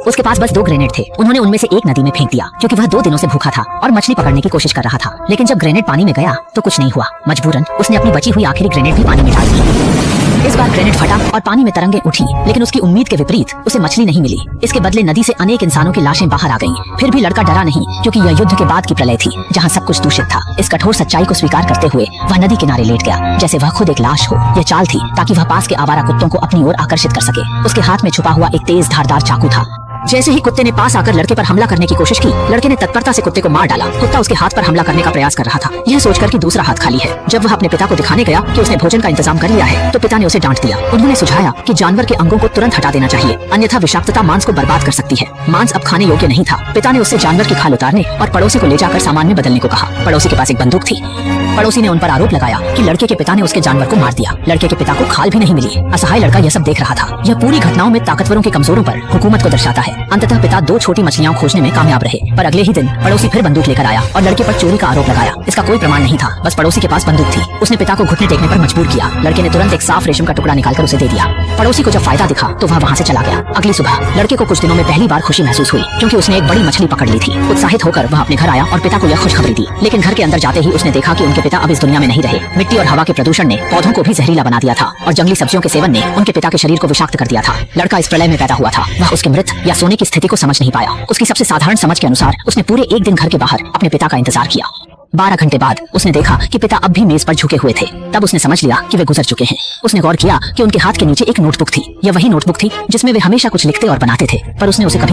उसके पास बस 2 ग्रेनेड थे। उन्होंने उनमें से एक नदी में फेंक दिया क्योंकि वह 2 दिनों से भूखा था और मछली पकड़ने की कोशिश कर रहा था। लेकिन जब ग्रेनेड पानी में गया तो कुछ नहीं हुआ। मजबूरन उसने अपनी बची हुई आखिरी ग्रेनेड भी पानी में डाल दी। इस बार ग्रेनेड फटा और पानी में तरंगे उठी, लेकिन उसकी उम्मीद के विपरीत उसे मछली नहीं मिली। इसके बदले नदी से अनेक इंसानों की लाशें बाहर आ गईं। फिर भी लड़का डरा नहीं, क्योंकि यह युद्ध के बाद की प्रलय थी जहां सब कुछ दूषित था। इस कठोर सच्चाई को स्वीकार करते हुए वह नदी किनारे लेट गया, जैसे वह खुद एक लाश हो। यह चाल थी ताकि वह पास के आवारा कुत्तों को अपनी ओर आकर्षित कर सके। उसके हाथ में छुपा हुआ एक तेज धारदार चाकू था। जैसे ही कुत्ते ने पास आकर लड़के पर हमला करने की कोशिश की, लड़के ने तत्परता से कुत्ते को मार डाला। कुत्ता उसके हाथ पर हमला करने का प्रयास कर रहा था, यह सोचकर कि दूसरा हाथ खाली है। जब वह अपने पिता को दिखाने गया कि उसने भोजन का इंतजाम कर लिया है, तो पिता ने उसे डांट दिया। उन्होंने सुझाया कि जानवर के अंगों को तुरंत हटा देना चाहिए, अन्यथा विषाक्तता मांस को बर्बाद कर सकती है। मांस अब खाने योग्य नहीं था। पिता ने उससे जानवर की खाल उतारने और पड़ोसी को ले जाकर सामान में बदलने को कहा। पड़ोसी के पास एक बंदूक थी। पड़ोसी ने उन पर आरोप लगाया कि लड़के के पिता ने उसके जानवर को मार दिया। लड़के के पिता को खाल भी नहीं मिली। असहाय लड़का यह सब देख रहा था। यह पूरी घटनाओं में ताकतवरों के कमजोरों पर हुकूमत को दर्शाता है। अंततः पिता 2 छोटी मछलियां खोजने में कामयाब रहे, पर अगले ही दिन पड़ोसी फिर बंदूक लेकर आया और लड़के पर चोरी का आरोप लगाया। इसका कोई प्रमाण नहीं था, बस पड़ोसी के पास बंदूक थी। उसने पिता को घुटने टेकने पर मजबूर किया। लड़के ने तुरंत एक साफ रेशम का टुकड़ा निकालकर उसे दे दिया। पड़ोसी को जब फायदा दिखा तो वह वहाँ से चला गया। अगली सुबह लड़के को कुछ दिनों में पहली बार खुशी महसूस हुई, क्योंकि उसने एक बड़ी मछली पकड़ ली थी। उत्साहित होकर वह अपने घर आया और पिता को यह खुशखबरी दी। लेकिन घर के अंदर जाते ही उसने देखा कि उनके पिता अब इस दुनिया में नहीं रहे। मिट्टी और हवा के प्रदूषण ने पौधों को भी जहरीला बना दिया था और जंगली सब्जियों के सेवन ने उनके पिता के शरीर को विषाक्त कर दिया था। लड़का इस प्रलय में पैदा हुआ था। वह उसके मृत या सोने की स्थिति को समझ नहीं पाया। उसकी सबसे साधारण समझ के अनुसार उसने पूरे एक दिन घर के बाहर अपने पिता का इंतजार किया। 12 घंटे बाद उसने देखा कि पिता अब भी मेज पर झुके हुए थे। तब उसने समझ लिया कि वे गुजर चुके हैं। उसने गौर किया कि उनके हाथ के नीचे एक नोटबुक थी। यह वही नोटबुक थी जिसमें वे हमेशा कुछ लिखते और बनाते थे, पर उसने उसे कभी